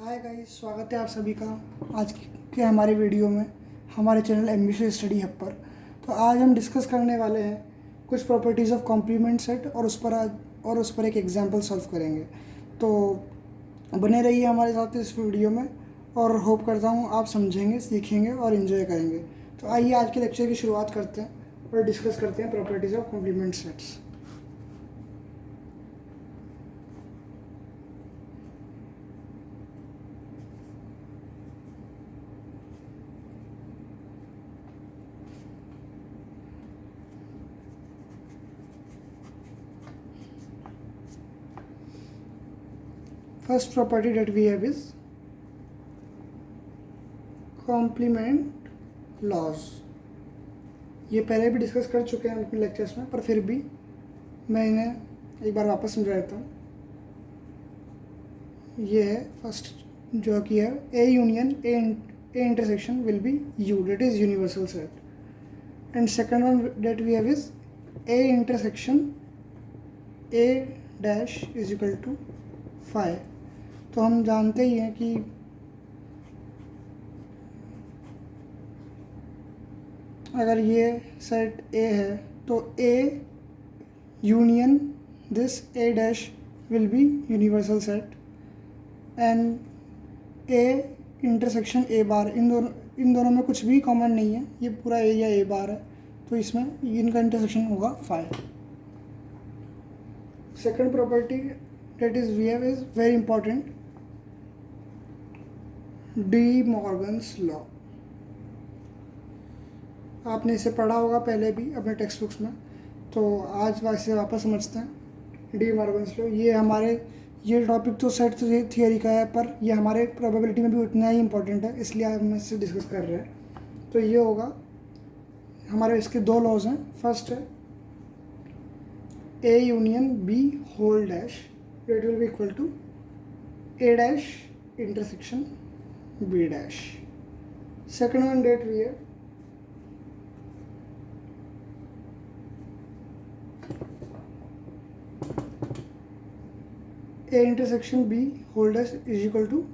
Hi guys, स्वागत है आप सभी का आज के हमारे वीडियो में हमारे चैनल एम्बिशियस स्टडी हब पर। तो आज हम डिस्कस करने वाले हैं कुछ प्रॉपर्टीज़ ऑफ कॉम्प्लीमेंट सेट और उस पर एक एग्जांपल सॉल्व करेंगे। तो बने रहिए हमारे साथ इस वीडियो में और होप करता हूँ आप समझेंगे, सीखेंगे और इन्जॉय करेंगे। तो आइए आज के लेक्चर की शुरुआत करते हैं और डिस्कस करते हैं properties of complement sets. First property that we have is complement laws। ये पहले भी डिस्कस कर चुके हैं अपने लेक्चर्स में, पर फिर भी मैं इन्हें एक बार वापस समझा देता हूँ। ये है फर्स्ट जो कि है A union A intersection will be U, that is universal set. And second one that we have is A intersection A dash is equal to phi. तो हम जानते ही हैं कि अगर ये सेट ए है तो A union this A dash will be universal set and A intersection A bar, इन दोनों में कुछ भी कॉमन नहीं है, ये पूरा ए या ए बार है, तो इसमें इनका इंटरसेक्शन होगा phi. Second property that is we have is very important, De Morgan's law. आपने इसे पढ़ा होगा पहले भी अपने टेक्स्ट बुक्स में, तो आज वैसे वापस समझते हैं डी मॉर्गन्स लॉ। ये टॉपिक तो सेट थियरी का है, पर ये हमारे प्रोबेबिलिटी में भी उतना ही इम्पोर्टेंट है, इसलिए हम इससे डिस्कस कर रहे हैं। तो ये होगा हमारे, इसके दो लॉज हैं। फर्स्ट है A union B whole dash, it will be equal to A dash intersection B dash. Second one that we have A intersection B whole dash is equal to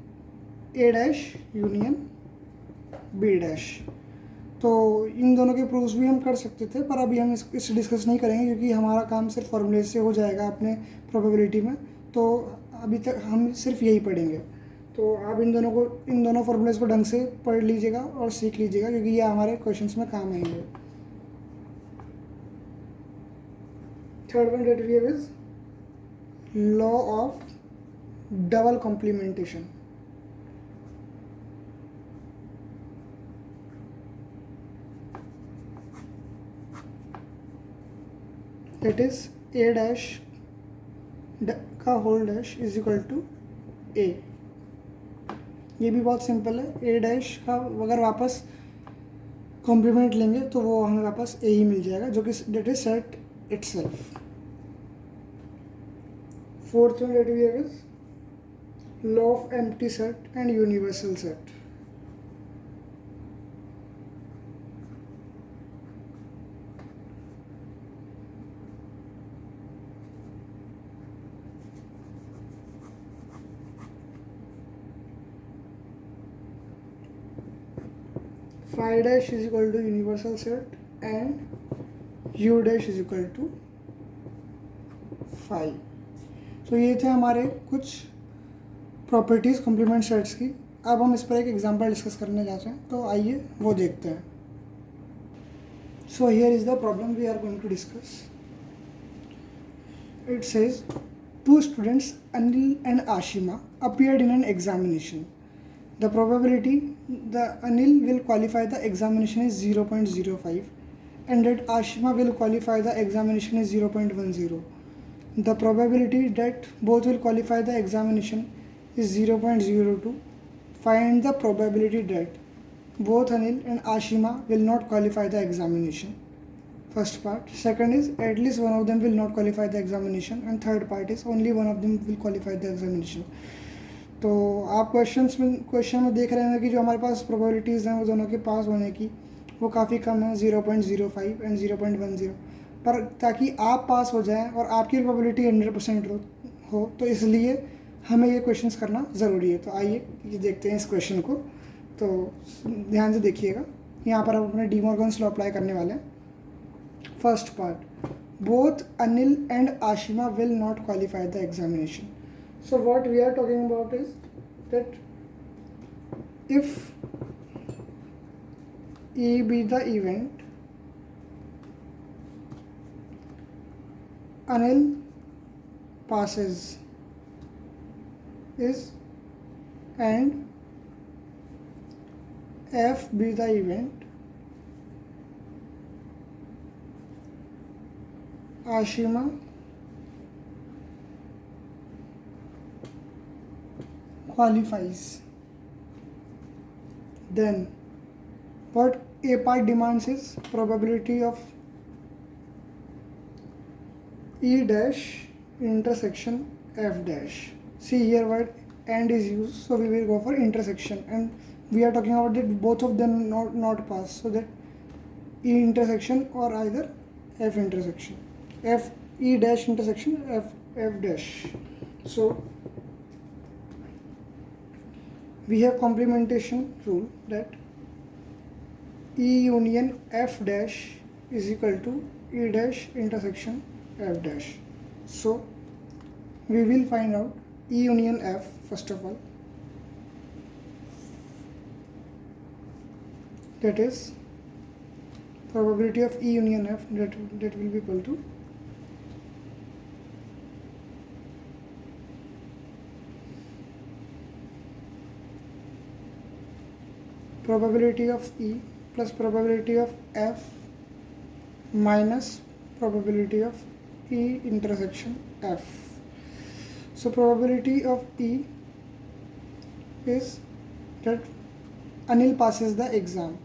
A dash union B dash। तो इन दोनों के proofs भी हम कर सकते थे, पर अभी हम इसे डिस्कस नहीं करेंगे क्योंकि हमारा काम सिर्फ फॉर्मूले से हो जाएगा अपने प्रोबेबिलिटी में। तो अभी तक हम सिर्फ यही पढ़ेंगे। तो आप इन दोनों फॉर्मूलेस को ढंग से पढ़ लीजिएगा और सीख लीजिएगा, क्योंकि ये हमारे क्वेश्चंस में काम आएंगे। Third one that we have is law of double complementation. That is A dash का whole dash is equal to A. ये भी बहुत सिंपल है। ए डैश का अगर वापस कॉम्प्लीमेंट लेंगे तो वो हमें वापस ए ही मिल जाएगा, जो कि that is set itself. Fourth one that we have is law of empty set and universal set. Phi dash is equal to universal set and U dash is equal to phi. तो ये थे हमारे कुछ properties complement sets की। अब हम इस पर एक एग्जांपल डिस्कस करने जाते हैं, तो आइए वो देखते हैं। So here is the problem we are going to discuss. It says two students Anil and Ashima appeared in an examination. The probability the Anil will qualify the examination is 0.05 and that Ashima will qualify the examination is 0.10. The probability that both will qualify the examination is 0.02. Find the probability that both Anil and Ashima will not qualify the examination. First part. Second is at least one of them will not qualify the examination, and third part is only one of them will qualify the examination. तो आप question में देख रहे हैं कि जो हमारे पास probabilities हैं वो दोनों के पास होने की वो काफ़ी कम है, 0.05 एंड 0.10। पर ताकि आप पास हो जाएं और आपकी प्रोबेबिलिटी 100% हो, तो इसलिए हमें ये क्वेश्चंस करना ज़रूरी है। तो आइए ये देखते हैं इस क्वेश्चन को। तो ध्यान से देखिएगा, यहाँ पर हम अपने डी मॉर्गन्स लॉ अप्लाई करने वाले हैं। First part, both Anil and Ashima will not qualify the examination. So what we are talking about is that if E be the event, Anil passes is, and F be the event, Ashima qualifies. Then what A part demands is probability of E dash intersection F dash. See here word and is used, so we will go for intersection, and we are talking about that both of them not pass, so that E intersection or either F intersection, F E dash intersection F dash. So we have complementation rule that E union F dash is equal to E dash intersection F dash. So we will find out E union F first of all, that is probability of E union F that will be equal to probability of E plus probability of F minus probability of E intersection F. So probability of E is that Anil passes the exam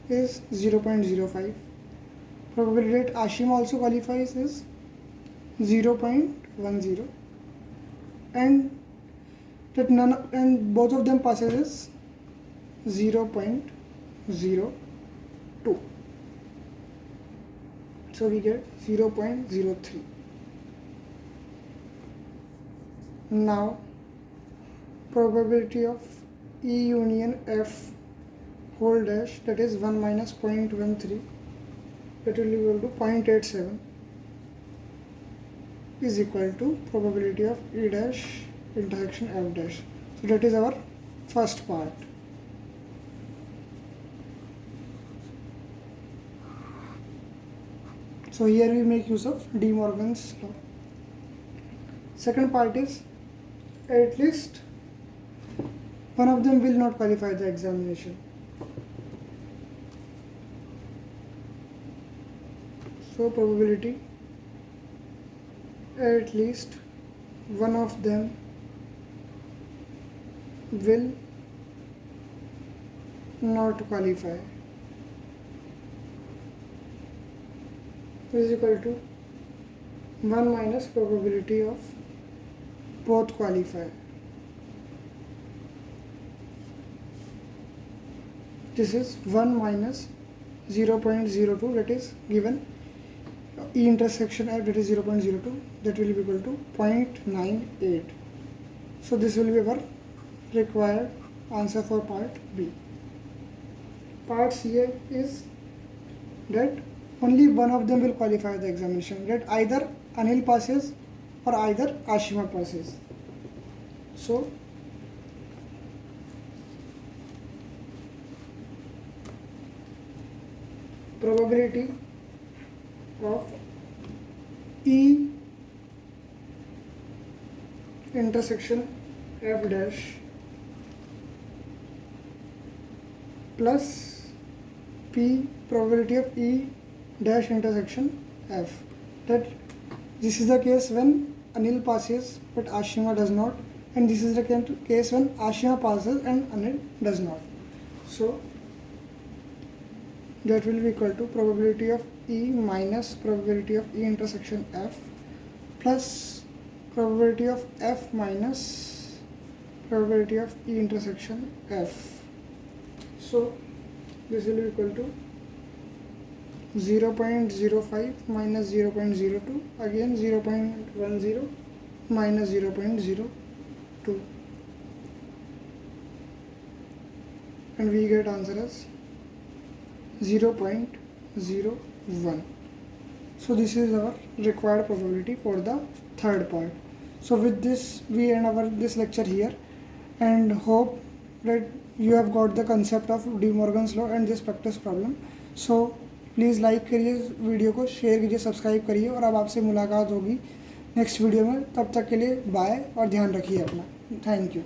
is 0.05. Probability that Ashima also qualifies is 0.10, and that both of them passes is 0.02. So we get 0.03. Now probability of E union F whole dash, that is 1 minus 0.13, that will be equal to 0.87, is equal to probability of E dash intersection F dash. So that is our first part. So here we make use of De Morgan's law. Second part is at least one of them will not qualify the examination. So probability at least one of them will not qualify is equal to 1 minus probability of both qualify. This is 1 minus 0.02, that is given E intersection F, that is 0.02, that will be equal to 0.98. So this will be our required answer for part B. Part C is that only one of them will qualify the examination, that either Anil passes or either Ashima passes. So probability of E intersection F dash plus P probability of E dash intersection F, that this is the case when Anil passes but Ashima does not, and this is the case when Ashima passes and Anil does not. So that will be equal to probability of E minus probability of E intersection F plus probability of F minus probability of E intersection F. So this will be equal to 0.05 minus 0.02, again 0.10 minus 0.02, 2, and we get answer as 0.01. So this is our required probability for the third part. So with this we end our this lecture here, and hope that you have got the concept of De Morgan's law and this practice problem. So please like करिए video को, share कीजिए, subscribe करिए, और अब आपसे मुलाकात होगी next video में. तब तक के लिए बाय और ध्यान रखिए अपना. Thank you.